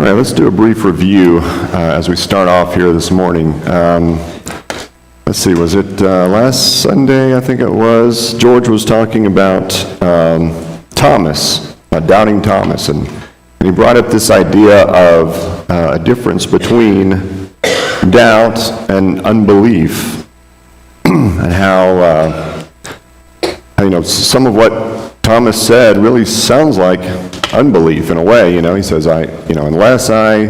All right, let's do a brief review as we start off here this morning. Let's see, was it last Sunday, I think it was? George was talking about Thomas, doubting Thomas, and he brought up this idea of a difference between doubt and unbelief, and how some of what Thomas said really sounds like unbelief in a way. He says, unless I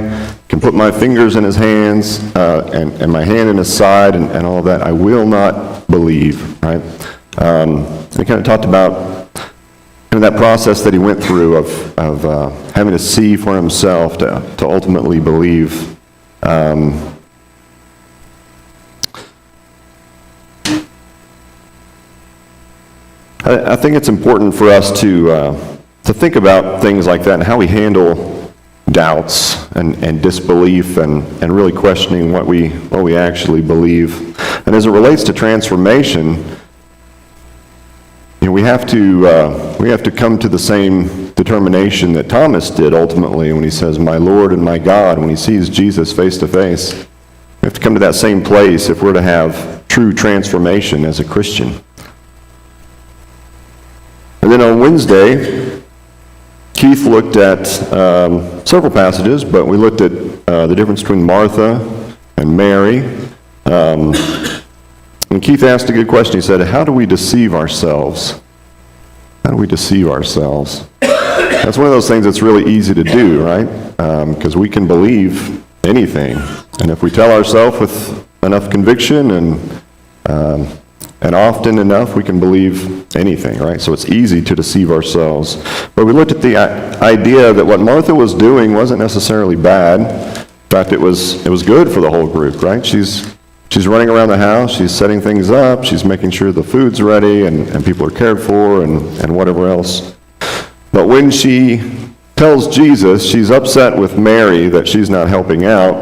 can put my fingers in his hands and my hand in his side and all of that, I will not believe, right? He kind of talked about that process that he went through of having to see for himself to ultimately believe. I think it's important for us to think about things like that and how we handle doubts and disbelief and really questioning what we actually believe. And as it relates to transformation, we have to come to the same determination that Thomas did ultimately when he says, "My Lord and my God," when he sees Jesus face to face. We have to come to that same place if we're to have true transformation as a Christian. And then on Wednesday, Keith looked at several passages, but we looked at the difference between Martha and Mary. And Keith asked a good question. He said, how do we deceive ourselves? How do we deceive ourselves? That's one of those things that's really easy to do, right? Because we can believe anything. And if we tell ourselves with enough conviction and often enough, we can believe anything, right? So it's easy to deceive ourselves. But we looked at the idea that what Martha was doing wasn't necessarily bad. In fact, it was good for the whole group, right? She's running around the house, she's setting things up, she's making sure the food's ready and people are cared for and whatever else. But when she tells Jesus she's upset with Mary that she's not helping out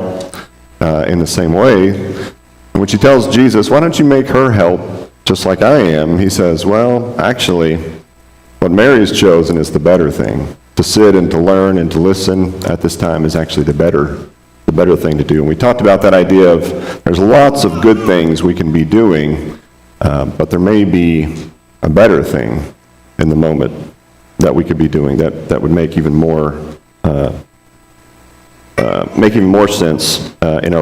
in the same way, and when she tells Jesus, why don't you make her help just like I am, he says, well, actually, what Mary's chosen is the better thing. To sit and to learn and to listen at this time is actually the better thing to do. And we talked about that idea of there's lots of good things we can be doing, but there may be a better thing in the moment that we could be doing that would make even more sense in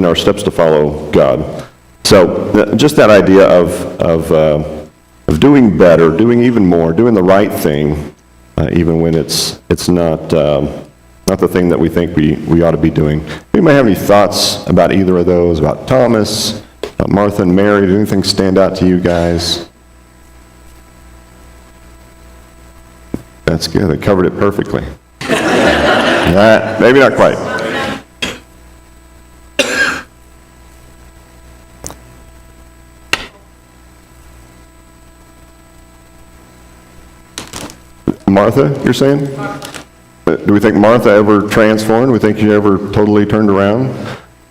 our steps to follow God. So just that idea of doing better, doing even more, doing the right thing, even when it's not the thing that we think we ought to be doing. Anybody have any thoughts about either of those, about Thomas, about Martha and Mary? Did anything stand out to you guys? That's good. They covered it perfectly. Maybe not quite. Martha, you're saying? Do we think Martha ever transformed? Do we think she ever totally turned around?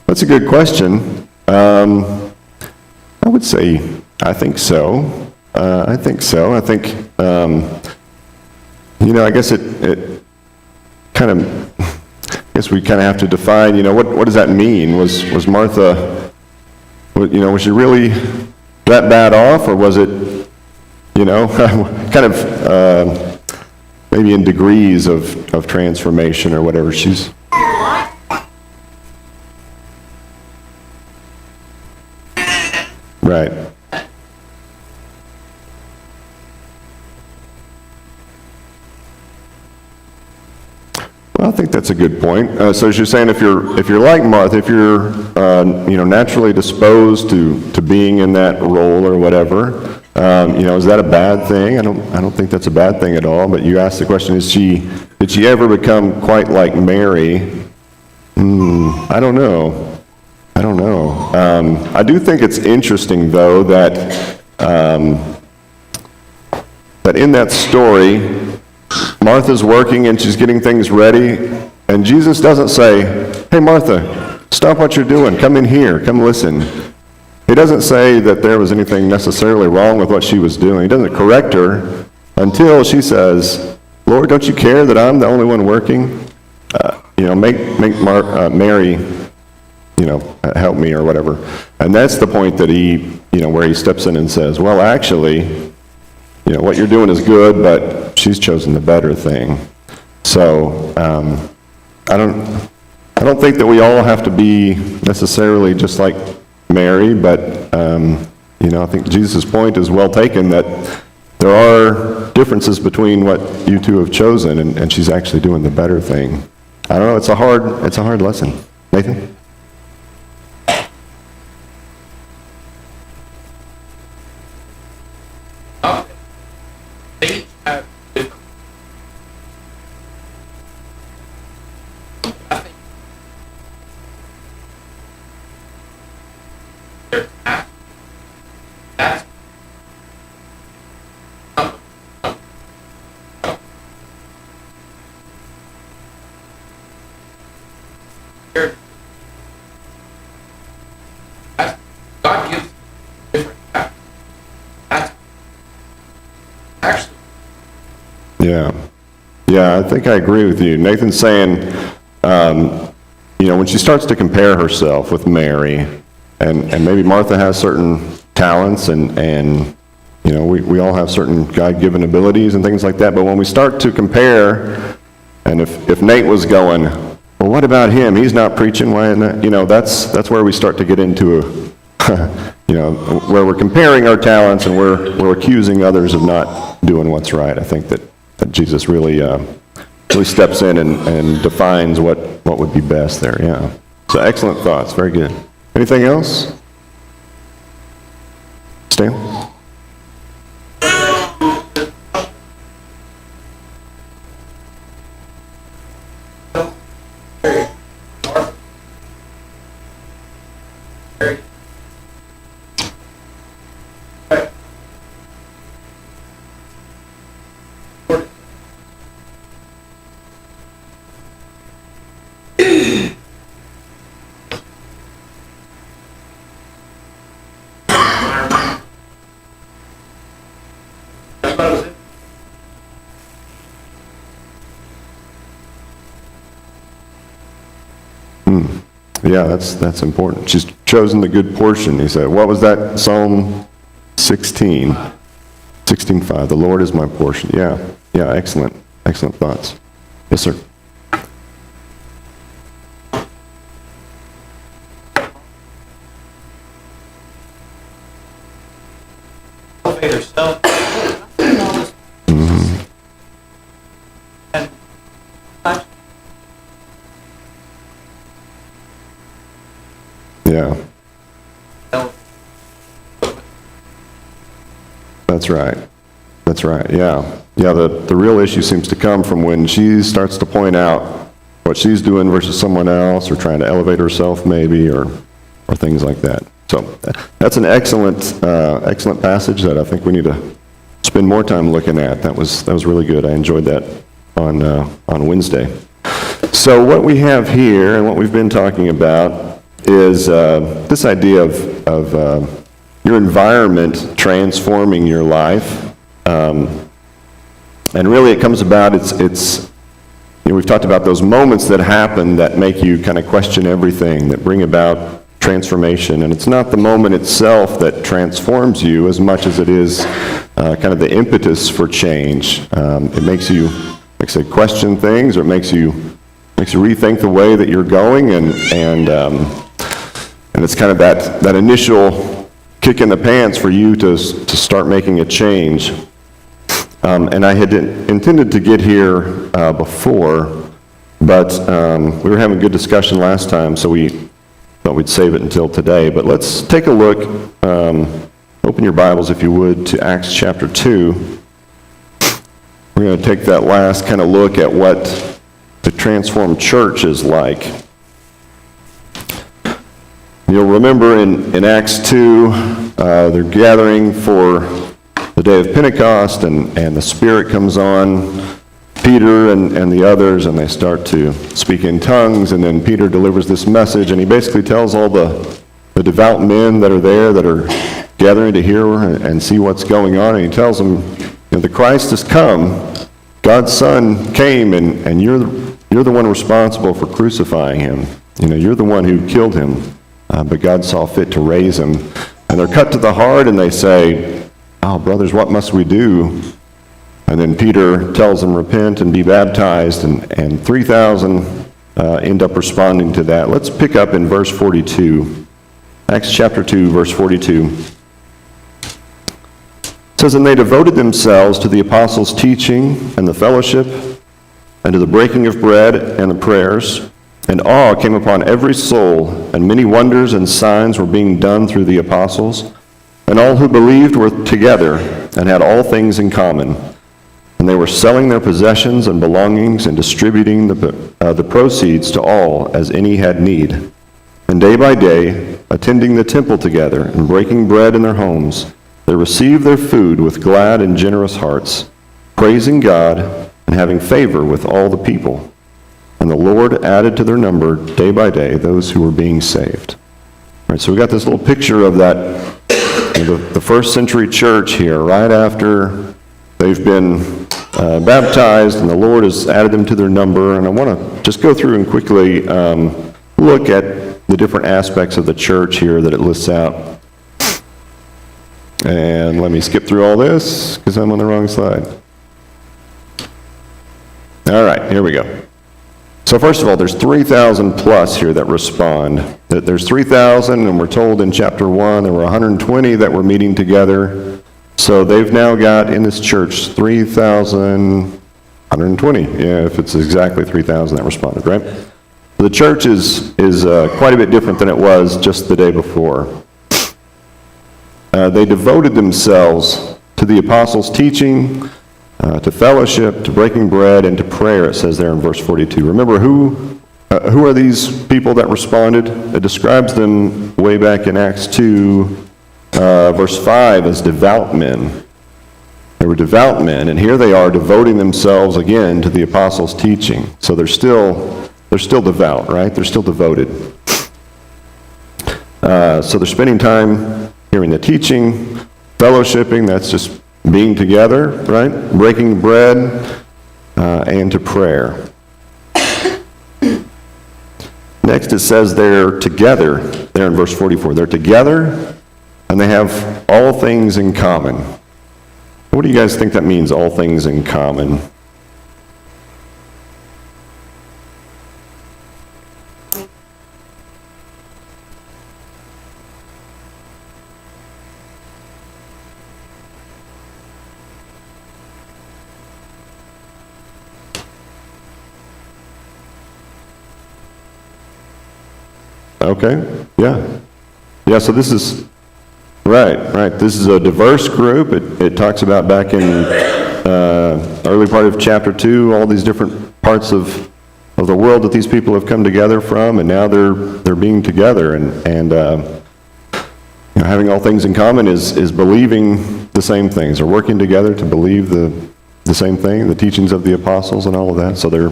That's a good question. I would say, I think so. I think, I guess it kind of, I guess we kind of have to define, what does that mean? Was Martha, was she really that bad off, or was it, kind of, maybe in degrees of transformation or whatever. She's right. Well, I think that's a good point. So as you're saying, if you're like Martha, if you're naturally disposed to being in that role or whatever, is that a bad thing? I don't think that's a bad thing at all. But you asked the question: did she ever become quite like Mary? I don't know. I do think it's interesting, though, that in that story, Martha's working and she's getting things ready, and Jesus doesn't say, "Hey, Martha, stop what you're doing. Come in here. Come listen." He doesn't say that there was anything necessarily wrong with what she was doing. He doesn't correct her until she says, Lord, don't you care that I'm the only one working? Make Mary, help me or whatever. And that's the point that where he steps in and says, well, actually, what you're doing is good, but she's chosen the better thing. So, I don't think that we all have to be necessarily just like Mary, but, I think Jesus' point is well taken that there are differences between what you two have chosen, and she's actually doing the better thing. I don't know, it's a hard lesson. Nathan? God gives different paths. That's actually. Yeah, I think I agree with you. Nathan's saying, when she starts to compare herself with Mary, and maybe Martha has certain talents, and we all have certain God-given abilities and things like that, but when we start to compare, and if Nate was going, well, what about him? He's not preaching. Why isn't that? That's where we start to get into, where we're comparing our talents and we're accusing others of not doing what's right. I think that Jesus really steps in and defines what would be best there. Yeah. So excellent thoughts. Very good. Anything else? Stan? Yeah, that's important. She's chosen the good portion. He said, what was that? Psalm 16:5. The Lord is my portion. Yeah, excellent thoughts. Yes, sir. Elevator stuff. Yeah. That's right. Yeah, the real issue seems to come from when she starts to point out what she's doing versus someone else, or trying to elevate herself maybe, or things like that. So that's an excellent passage that I think we need to spend more time looking at. That was really good. I enjoyed that on Wednesday. So what we have here and what we've been talking about is this idea of your environment transforming your life. And really it comes about, we've talked about those moments that happen that make you kind of question everything, that bring about transformation. And it's not the moment itself that transforms you as much as it is kind of the impetus for change. It makes you question things, or it makes you rethink the way that you're going, and it's kind of that initial kick in the pants for you to start making a change. And I had intended to get here before, but we were having a good discussion last time, so we thought we'd save it until today. But let's take a look, open your Bibles if you would, to Acts chapter 2. We're going to take that last kind of look at what the transformed church is like. You'll remember in Acts 2, they're gathering for the day of Pentecost, and the Spirit comes on Peter and the others, and they start to speak in tongues, and then Peter delivers this message, and he basically tells all the devout men that are there, that are gathering to hear and see what's going on, and he tells them, the Christ has come, God's Son came, and you're the one responsible for crucifying him. You're the one who killed him, but God saw fit to raise him. And they're cut to the heart, and they say, "Oh, brothers, what must we do?" And then Peter tells them, "Repent and be baptized," and 3,000 end up responding to that. Let's pick up in verse 42. Acts chapter 2, verse 42. It says, "And they devoted themselves to the apostles' teaching and the fellowship, and to the breaking of bread and the prayers. And awe came upon every soul, and many wonders and signs were being done through the apostles. And all who believed were together and had all things in common. And they were selling their possessions and belongings and distributing the proceeds to all as any had need. And day by day, attending the temple together and breaking bread in their homes, they received their food with glad and generous hearts, praising God and having favor with all the people. And the Lord added to their number day by day those who were being saved." All right, so we got this little picture of that, the first century church here, right after they've been baptized, and the Lord has added them to their number. And I want to just go through and quickly look at the different aspects of the church here that it lists out. And let me skip through all this, because I'm on the wrong slide. All right, here we go. So first of all, there's 3,000 plus here that respond. There's 3,000, and we're told in chapter 1 there were 120 that were meeting together. So they've now got in this church 3,120, if it's exactly 3,000 that responded, right? The church is quite a bit different than it was just the day before. They devoted themselves to the apostles' teaching, to fellowship, to breaking bread, and to prayer, it says there in verse 42. Remember, who are these people that responded? It describes them way back in Acts 2, verse 5 as devout men. They were devout men, and here they are devoting themselves again to the apostles' teaching. So they're still devout, right? They're still devoted. So they're spending time hearing the teaching, fellowshipping, that's just being together, right? Breaking bread, and to prayer. Next it says they're together, there in verse 44. They're together, and they have all things in common. What do you guys think that means, all things in common? Okay, yeah. Yeah, so this is, right. This is a diverse group. It talks about back in early part of chapter 2, all these different parts of the world that these people have come together from, and now they're being together. And having all things in common is believing the same things, or working together to believe the same thing, the teachings of the apostles and all of that. So they're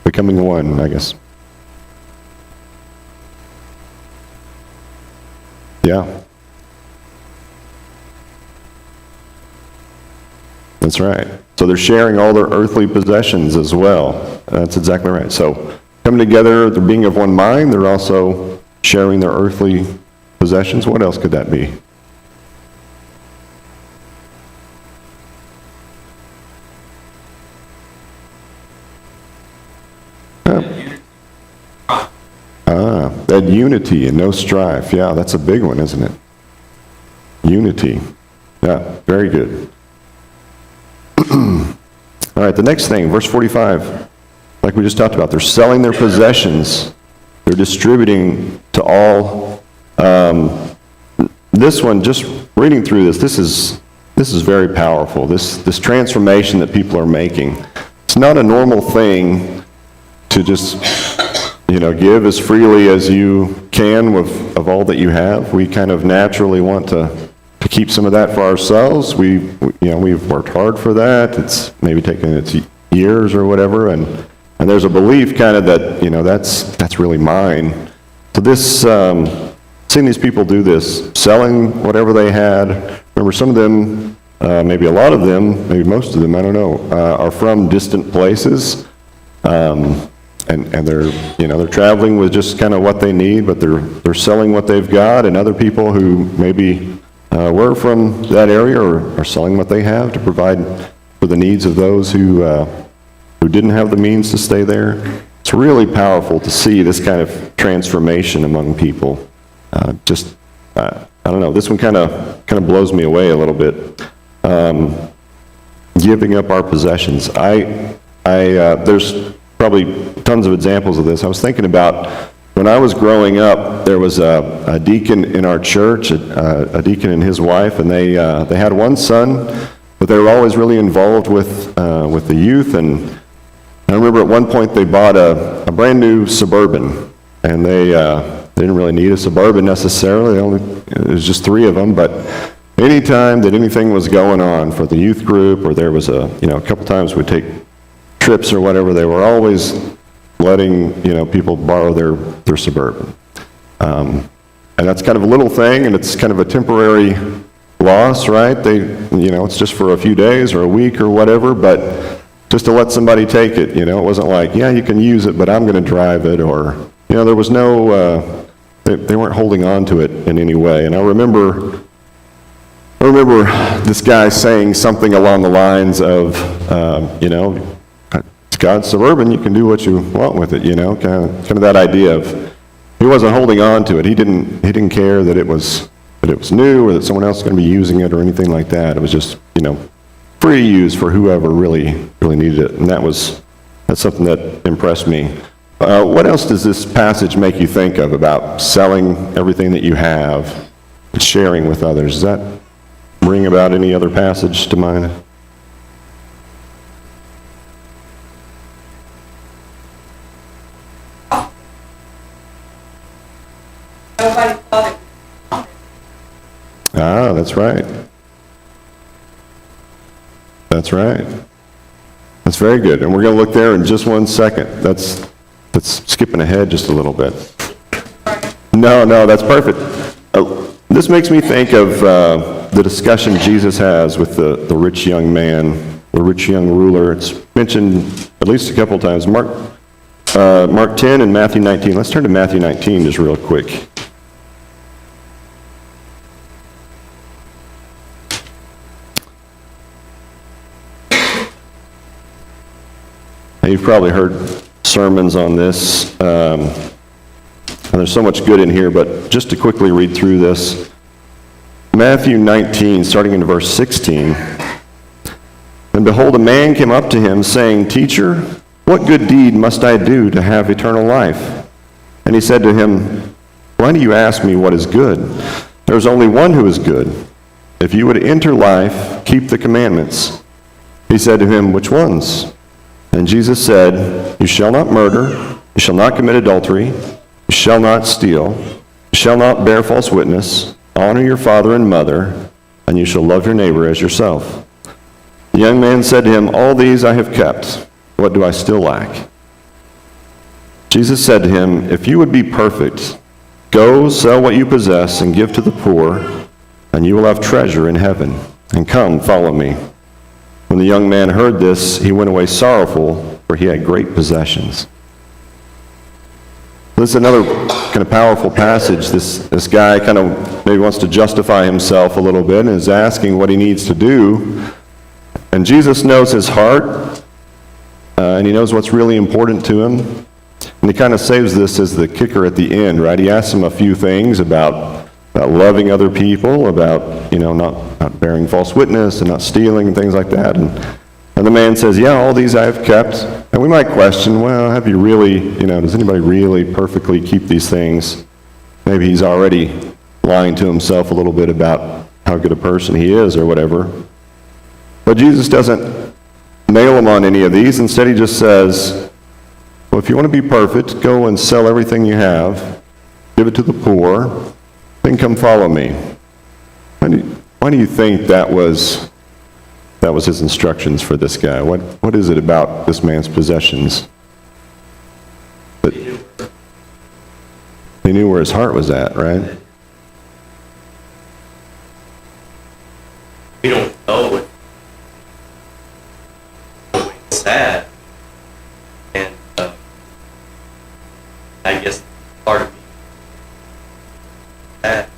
becoming one, I guess. Yeah. That's right. So they're sharing all their earthly possessions as well. That's exactly right. So coming together, they're being of one mind, they're also sharing their earthly possessions. What else could that be? That unity and no strife. Yeah, that's a big one, isn't it? Unity. Yeah, very good. All right, the next thing, verse 45, like we just talked about, they're selling their possessions. They're distributing to all. This one, just reading through this is very powerful. This transformation that people are making. It's not a normal thing to just give as freely as you can of all that you have. We kind of naturally want to keep some of that for ourselves. We've worked hard for that. It's maybe taken its years or whatever, and there's a belief kind of that that's really mine. So this seeing these people do this, selling whatever they had. Remember, some of them maybe a lot of them, maybe most of them, I don't know, are from distant places. And they're, they're traveling with just kind of what they need, but they're selling what they've got, and other people who maybe were from that area are selling what they have to provide for the needs of those who didn't have the means to stay there. It's really powerful to see this kind of transformation among people. I don't know, this one kind of blows me away a little bit. Giving up our possessions. There's probably tons of examples of this. I was thinking about when I was growing up, there was a deacon in our church, a deacon and his wife, and they had one son, but they were always really involved with the youth. And I remember at one point they bought a brand new Suburban, and they didn't really need a Suburban necessarily. It was just 3 of them, but anytime that anything was going on for the youth group, or there was a couple times we'd take trips or whatever, they were always letting people borrow their Suburban, and that's kind of a little thing, and it's kind of a temporary loss, right? It's just for a few days or a week or whatever, but just to let somebody take it, it wasn't like, yeah, you can use it, but I'm going to drive it, or there was no, they weren't holding on to it in any way. And I remember this guy saying something along the lines of, it's God's Suburban, you can do what you want with it, kind of that idea of, he wasn't holding on to it. He didn't care that it was new or that someone else was going to be using it or anything like that. It was just, free use for whoever really needed it. And that's something that impressed me. What else does this passage make you think of about selling everything that you have and sharing with others? Does that bring about any other passage to mind? Nobody thought it. Ah, that's right. That's right. That's very good. And we're going to look there in just 1 second. That's skipping ahead just a little bit. No, that's perfect. This makes me think of the discussion Jesus has with the rich young man, the rich young ruler. It's mentioned at least a couple of times. Mark 10 and Matthew 19. Let's turn to Matthew 19 just real quick. You've probably heard sermons on this, and there's so much good in here, but just to quickly read through this. Matthew 19, starting in verse 16. And behold, a man came up to him, saying, Teacher, what good deed must I do to have eternal life? And he said to him, Why do you ask me what is good? There is only one who is good. If you would enter life, keep the commandments. He said to him, Which ones? And Jesus said, You shall not murder, you shall not commit adultery, you shall not steal, you shall not bear false witness, honor your father and mother, and you shall love your neighbor as yourself. The young man said to him, All these I have kept. What do I still lack? Jesus said to him, If you would be perfect, go sell what you possess and give to the poor, and you will have treasure in heaven. And come, follow me. When the young man heard this, he went away sorrowful, for he had great possessions. This is another kind of powerful passage. This guy kind of maybe wants to justify himself a little bit and is asking what he needs to do. And Jesus knows his heart, and he knows what's really important to him. And he kind of saves this as the kicker at the end, right? He asks him a few things about loving other people, about not bearing false witness and not stealing and things like that. And the man says, yeah, all these I have kept. And we might question, well, have you really, does anybody really perfectly keep these things? Maybe he's already lying to himself a little bit about how good a person he is or whatever. But Jesus doesn't nail him on any of these. Instead, he just says, well, if you want to be perfect, go and sell everything you have, give it to the poor, then come follow me. Why do you think that was his instructions for this guy? What is it about this man's possessions that he knew where his heart was at, right? We don't know And I guess part of me that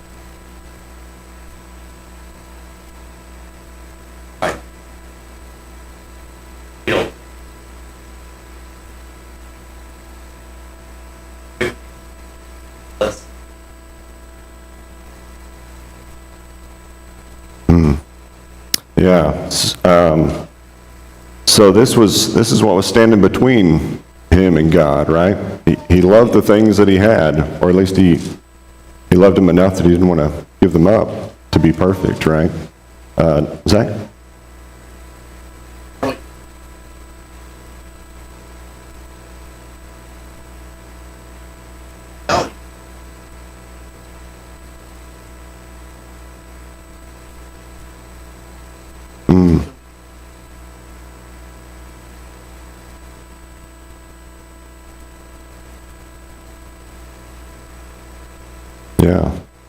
I feel less. Yeah. So this is what was standing between him and God, right? He loved the things that he had, or at least he loved them enough that he didn't want to give them up to be perfect, right? Zach?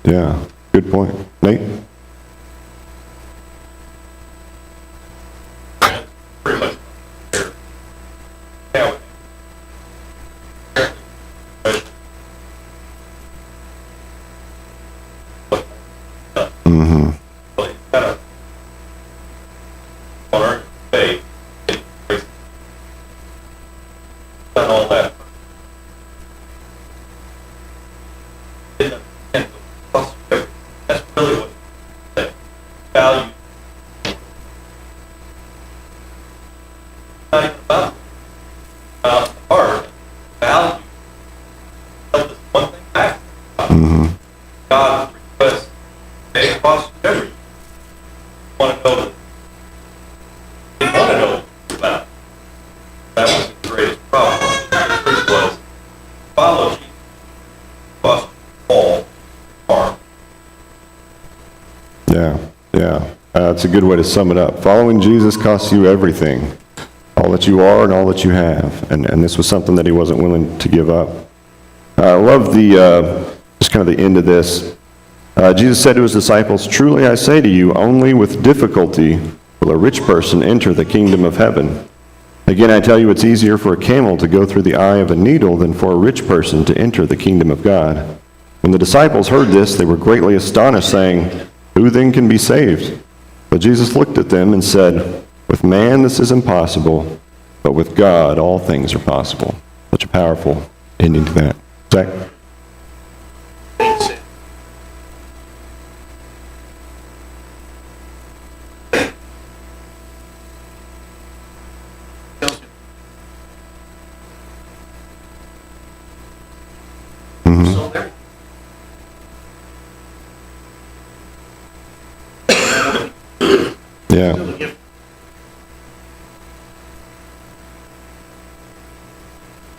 Yeah. Good point. Nate? Pretty much there. Yeah. Mm-hmm. Well, you gotta on our faith, done all that. That's really what that value. Not even about the heart, value. Tell this one thing back. Mm-hmm. God requests they cost you everything. Want to know that they want to know about. That was the greatest problem. The truth was follow Jesus cost all harm. Yeah. That's a good way to sum it up. Following Jesus costs you everything, all that you are and all that you have. And this was something that he wasn't willing to give up. I love just kind of the end of this. Jesus said to his disciples, "Truly I say to you, only with difficulty will a rich person enter the kingdom of heaven. Again, I tell you, it's easier for a camel to go through the eye of a needle than for a rich person to enter the kingdom of God." When the disciples heard this, they were greatly astonished, saying, "Who then can be saved?" But Jesus looked at them and said, "With man this is impossible, but with God all things are possible." Such a powerful ending to that. Zach? So there.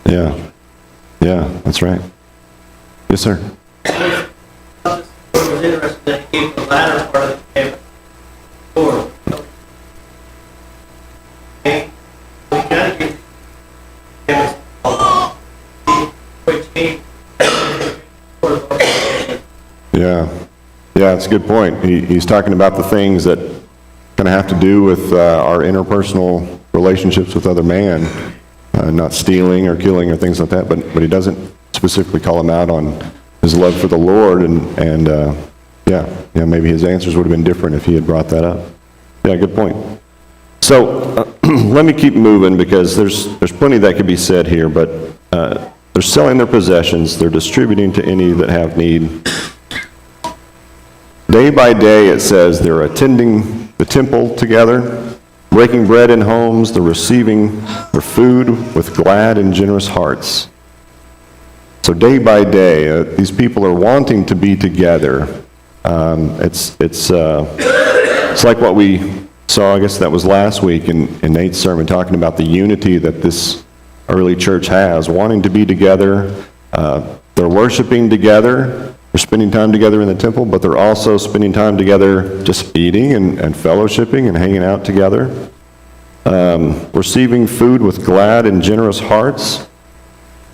Yeah. Yeah, that's right. Yes, sir. It was interesting that he gave the latter part of the payment for. Okay, we gotta give payments which means Yeah, it's a good point. He's talking about the things that kind of have to do with our interpersonal relationships with other man, not stealing or killing or things like that, but he doesn't specifically call him out on his love for the Lord, and maybe his answers would have been different if he had brought that up. Yeah, good point. So let me keep moving because there's plenty that could be said here, but they're selling their possessions, they're distributing to any that have need. Day by day, it says, they're attending the temple together, breaking bread in homes, they're receiving their food with glad and generous hearts. So day by day, these people are wanting to be together. It's like what we saw, I guess that was last week in Nate's sermon, talking about the unity that this early church has, wanting to be together. They're worshiping together. They're spending time together in the temple, but they're also spending time together just eating and fellowshipping and hanging out together. Receiving food with glad and generous hearts.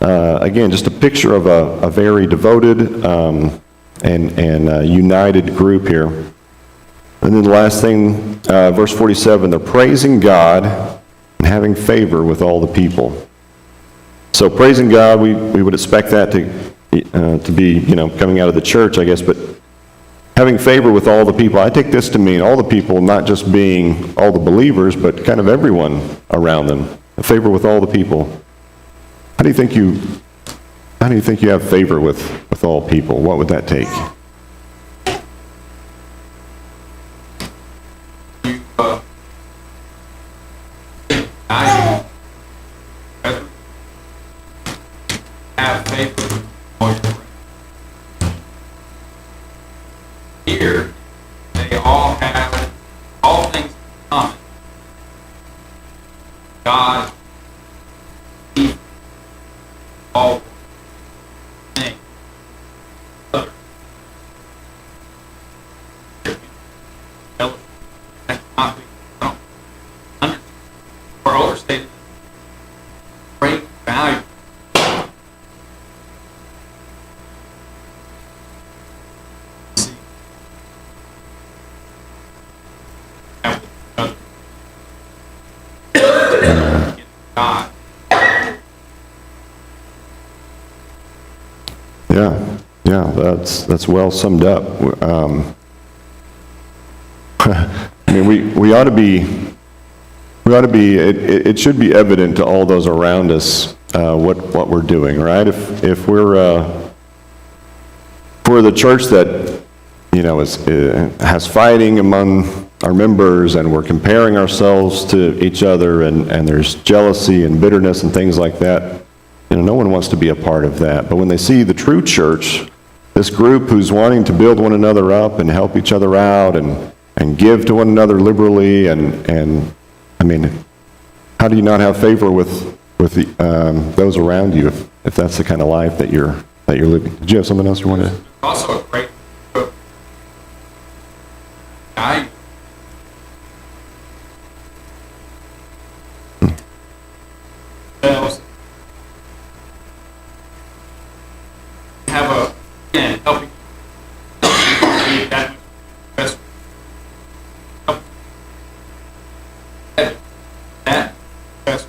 Again, just a picture of a very devoted and united group here. And then the last thing, verse 47, they're praising God and having favor with all the people. So praising God, we would expect that to be, coming out of the church, I guess, but having favor with all the people, I take this to mean all the people, not just being all the believers, but kind of everyone around them. A favor with all the people. How do you think you have favor with all people? What would that take? I have faith with all your friends. Here, they all have all things in common. God, people, all things. Others. That's not what I don't understand. Or overstated great value. See. And with others. God. Yeah, that's well summed up. I mean, we ought to be, it should be evident to all those around us what we're doing, right? If we're the church that, has fighting among our members, and we're comparing ourselves to each other, and there's jealousy and bitterness and things like that, no one wants to be a part of that. But when they see the true church, this group who's wanting to build one another up and help each other out and give to one another liberally, and I mean, how do you not have favor with those around you if that's the kind of life that you're living? Did you have something else you wanted to? There's also a great book. I have a helping that best that best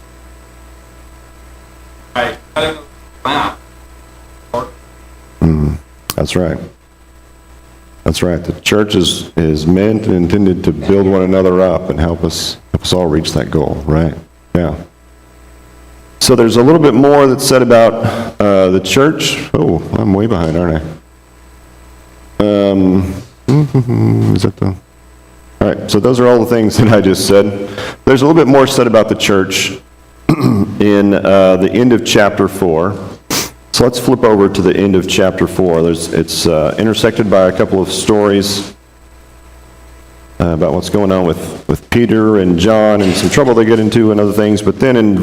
by cutting them out. That's right. That's right. The church is meant and intended to build one another up and help us all reach that goal, right? Yeah. So there's a little bit more that's said about the church. Oh, I'm way behind, aren't I? Is that the... All right, so those are all the things that I just said. There's a little bit more said about the church in the end of chapter 4. So let's flip over to the end of chapter 4. It's intersected by a couple of stories about what's going on with Peter and John and some trouble they get into and other things. But then in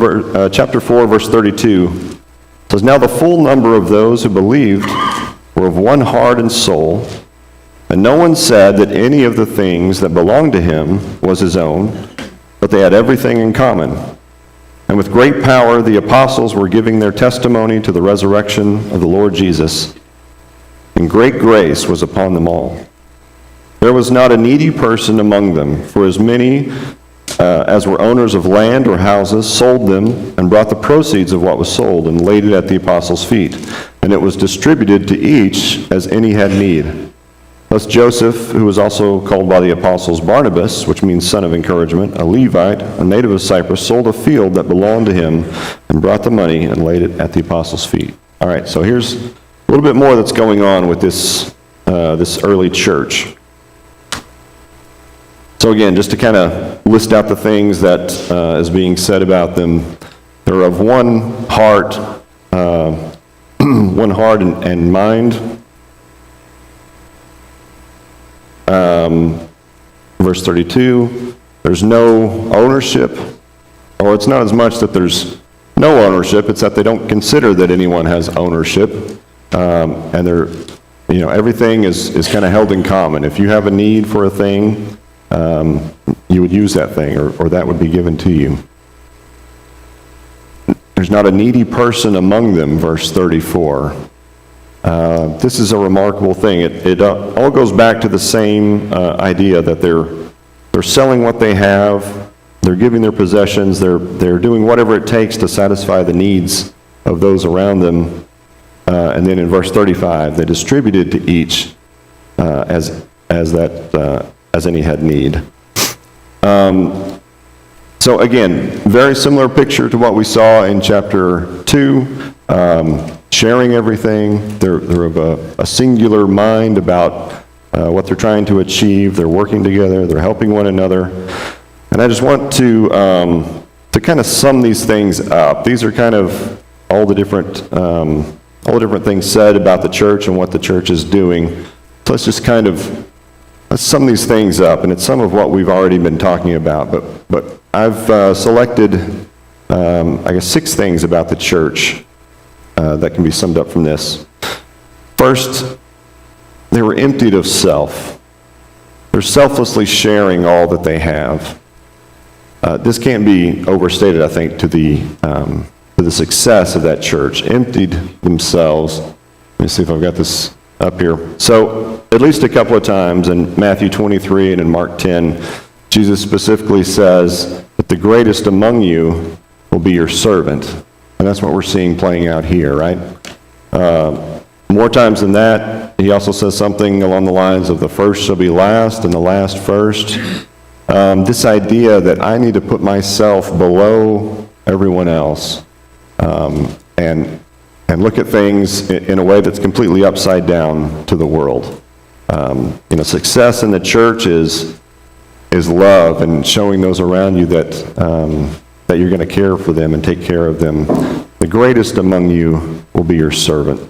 chapter 4, verse 32, it says, "Now the full number of those who believed were of one heart and soul, and no one said that any of the things that belonged to him was his own, but they had everything in common. And with great power the apostles were giving their testimony to the resurrection of the Lord Jesus, and great grace was upon them all. There was not a needy person among them, for as many as were owners of land or houses sold them and brought the proceeds of what was sold and laid it at the apostles' feet, and it was distributed to each as any had need. Thus Joseph, who was also called by the apostles Barnabas, which means son of encouragement, a Levite, a native of Cyprus, sold a field that belonged to him and brought the money and laid it at the apostles' feet." All right, so here's a little bit more that's going on with this early church. So again, just to kind of list out the things that is being said about them, they're of one heart, one heart and mind. Verse 32, there's no ownership, or it's not as much that there's no ownership, it's that they don't consider that anyone has ownership, and they're, everything is kind of held in common. If you have a need for a thing, you would use that thing, or that would be given to you. There's not a needy person among them, verse 34. This is a remarkable thing. It all goes back to the same idea that they're selling what they have, they're giving their possessions, they're doing whatever it takes to satisfy the needs of those around them. And then in verse 35, they distributed to each as any had need. So again, very similar picture to what we saw in chapter 2, sharing everything. They're of a singular mind about what they're trying to achieve. They're working together. They're helping one another. And I just want to kind of sum these things up. These are kind of all the different things said about the church and what the church is doing. So let's sum these things up, and it's some of what we've already been talking about, but I've selected, 6 things about the church that can be summed up from this. First, they were emptied of self. They're selflessly sharing all that they have. This can't be overstated, I think, to the success of that church. Emptied themselves. Let me see if I've got this up here. So, at least a couple of times in Matthew 23 and in Mark 10, Jesus specifically says that the greatest among you will be your servant. And that's what we're seeing playing out here, right? More times than that, he also says something along the lines of the first shall be last and the last first. This idea that I need to put myself below everyone else and look at things in a way that's completely upside down to the world. Success in the church is love and showing those around you that you're going to care for them and take care of them. The greatest among you will be your servant.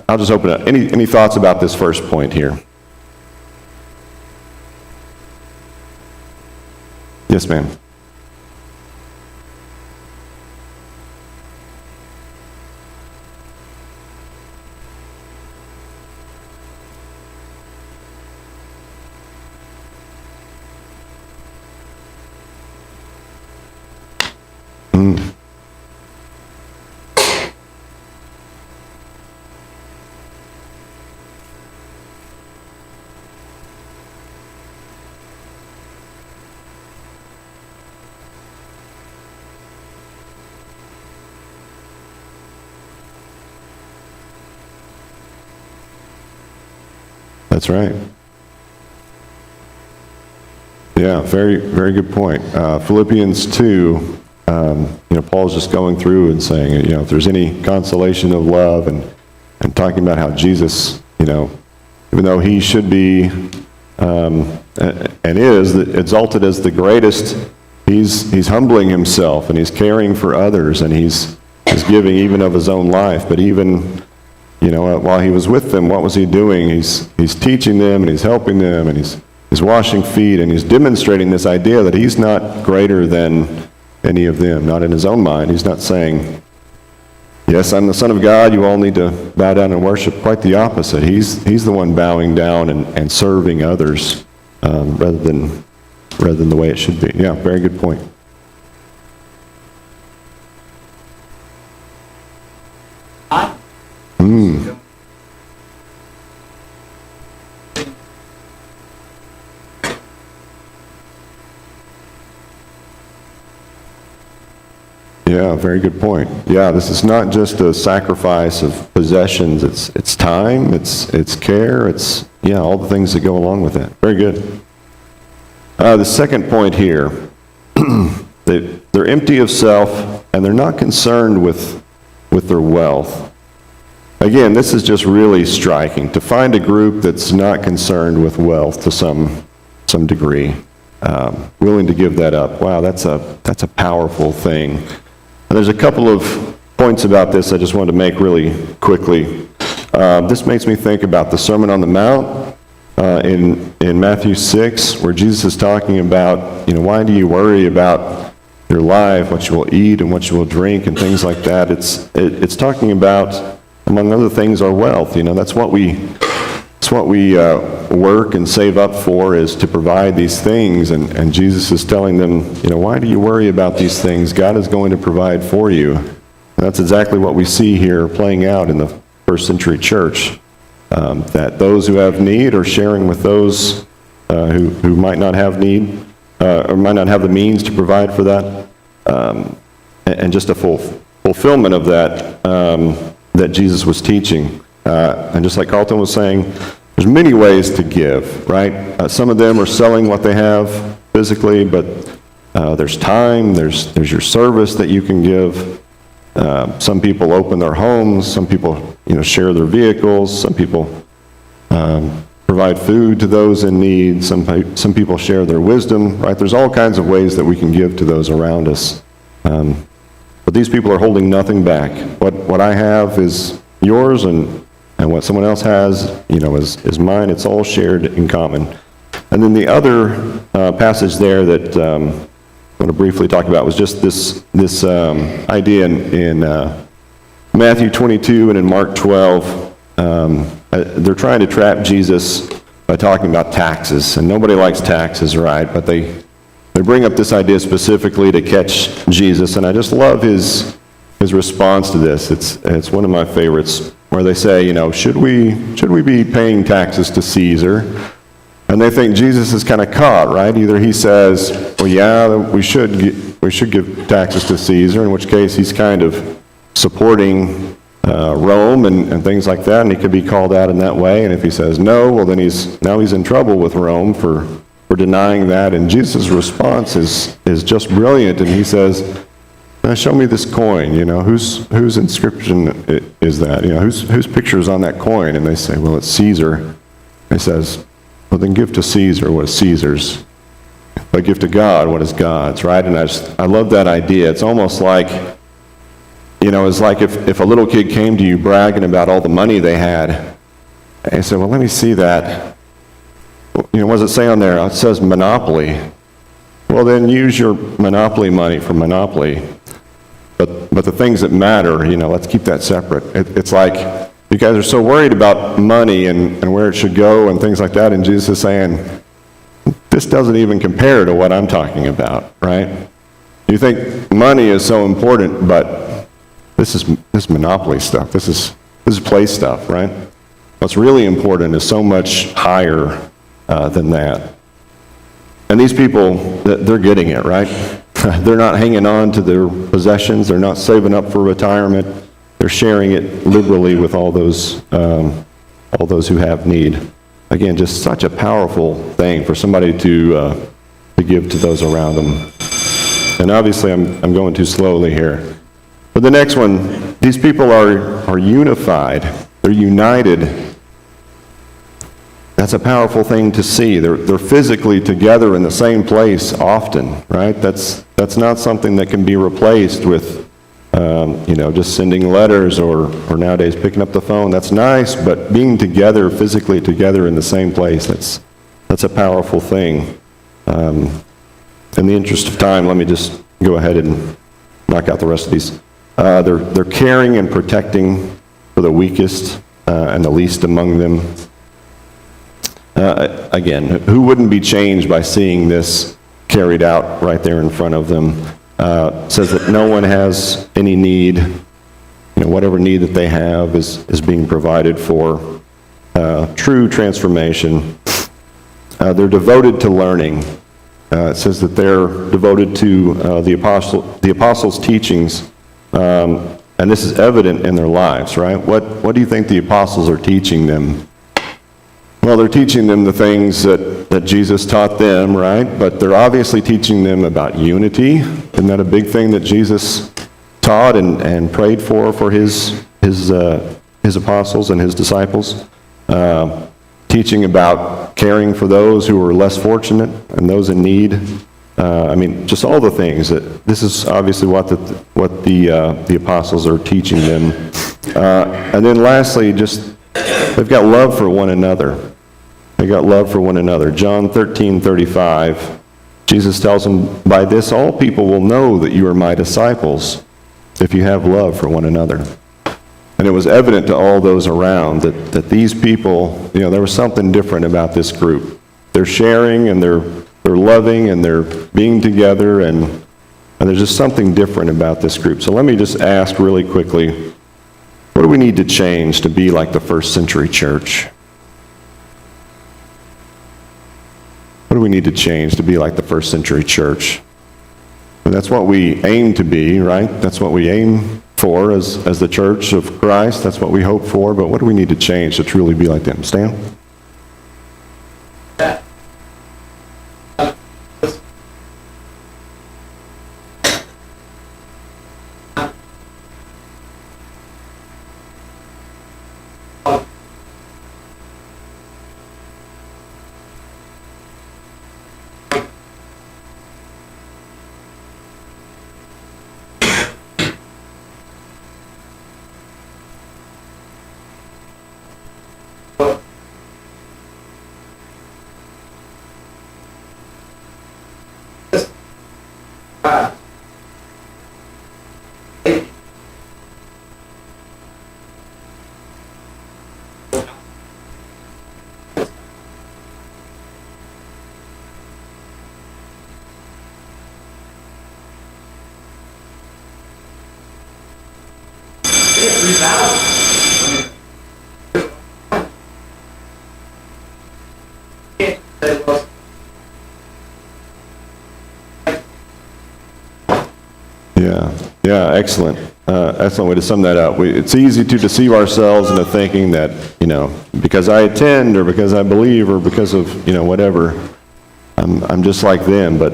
I'll just open it up. Any thoughts about this first point here? Yes, ma'am. That's right. Yeah, very, very good point. Philippians 2, Paul's just going through and saying, if there's any consolation of love and talking about how Jesus, even though he should be and is exalted as the greatest, he's humbling himself and he's caring for others and he's giving even of his own life. But even while he was with them, what was he doing? He's teaching them and he's helping them and he's washing feet and he's demonstrating this idea that he's not greater than any of them, not in his own mind. He's not saying, yes, I'm the Son of God, you all need to bow down and worship. Quite the opposite. He's the one bowing down and serving others rather than the way it should be. Yeah, very good point. Yeah, very good point. Yeah, this is not just a sacrifice of possessions. It's time, it's care, it's all the things that go along with that. Very good. The second point here, they're empty of self and they're not concerned with their wealth. Again, this is just really striking to find a group that's not concerned with wealth to some degree, willing to give that up. Wow, that's a powerful thing. And there's a couple of points about this I just wanted to make really quickly. This makes me think about the Sermon on the Mount in Matthew 6, where Jesus is talking about, why do you worry about your life, what you will eat and what you will drink and things like that. It's talking about, among other things, our wealth. That's what we work and save up for, is to provide these things. And Jesus is telling them, why do you worry about these things? God is going to provide for you. And that's exactly what we see here playing out in the first century church. That those who have need are sharing with those who might not have need. or might not have the means to provide for that, and just a fulfillment of that that Jesus was teaching. And just like Carlton was saying, there's many ways to give, right? Some of them are selling what they have physically, but there's time, there's your service that you can give. Some people open their homes, some people, share their vehicles, some people provide food to those in need, some people share their wisdom, right? There's all kinds of ways that we can give to those around us. But these people are holding nothing back. What I have is yours, and what someone else has, is mine. It's all shared in common. And then the other passage there that I want to briefly talk about was just this idea in Matthew 22 and in Mark 12. They're trying to trap Jesus by talking about taxes, and nobody likes taxes, right? But they bring up this idea specifically to catch Jesus, and I just love his response to this. It's one of my favorites, where they say, should we be paying taxes to Caesar? And they think Jesus is kind of caught, right? Either he says, well, yeah, we should give taxes to Caesar, in which case he's kind of supporting Rome and things like that, and he could be called out in that way. And if he says no, well, then he's in trouble with Rome for denying that. And Jesus' response is just brilliant, and he says, now show me this coin, whose inscription is that? Whose picture is on that coin? And they say, well, it's Caesar. He says, well, then give to Caesar what is Caesar's, but give to God what is God's, right? And I love that idea. It's almost like, it's like if a little kid came to you bragging about all the money they had, and you said, well, let me see that. What does it say on there? It says Monopoly. Well, then use your Monopoly money for Monopoly. But the things that matter, let's keep that separate. It's like you guys are so worried about money and where it should go and things like that, and Jesus is saying, this doesn't even compare to what I'm talking about, right? You think money is so important, but this is Monopoly stuff. This is play stuff, right? What's really important is so much higher than that. And these people, they're getting it, right? They're not hanging on to their possessions. They're not saving up for retirement. They're sharing it liberally with all those who have need. Again, just such a powerful thing for somebody to give to those around them. And obviously, I'm going too slowly here. But the next one, these people are unified. They're united. That's a powerful thing to see. They're physically together in the same place often, right? That's not something that can be replaced with, just sending letters or nowadays picking up the phone. That's nice, but being together, physically together in the same place, that's a powerful thing. In the interest of time, let me just go ahead and knock out the rest of these. They're caring and protecting for the weakest and the least among them. Again, who wouldn't be changed by seeing this carried out right there in front of them? It says that no one has any need. Whatever need that they have is being provided for. True transformation. They're devoted to learning. It says that they're devoted to the apostles' teachings, and this is evident in their lives, right? What do you think the apostles are teaching them? Well, they're teaching them the things that Jesus taught them, right? But they're obviously teaching them about unity. Isn't that a big thing that Jesus taught and prayed for his apostles and his disciples? Teaching about caring for those who are less fortunate and those in need. Just all the things that this is obviously what the apostles are teaching them. And then lastly, just they've got love for one another. They got love for one another. John 13:35, Jesus tells them, by this all people will know that you are my disciples, if you have love for one another. And it was evident to all those around that these people, there was something different about this group. They're sharing and they're loving and they're being together, and there's just something different about this group. So let me just ask really quickly, what do we need to change to be like the first century church? What do we need to change to be like the first century church? And that's what we aim to be, right? That's what we aim for as the church of Christ. That's what we hope for. But what do we need to change to truly be like them? Stan? Yeah, excellent. Excellent way to sum that up. It's easy to deceive ourselves into thinking that, because I attend or because I believe or because of, whatever, I'm just like them. But,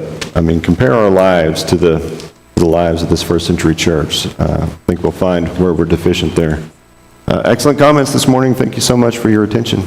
compare our lives to the lives of this first century church. I think we'll find where we're deficient there. Excellent comments this morning. Thank you so much for your attention.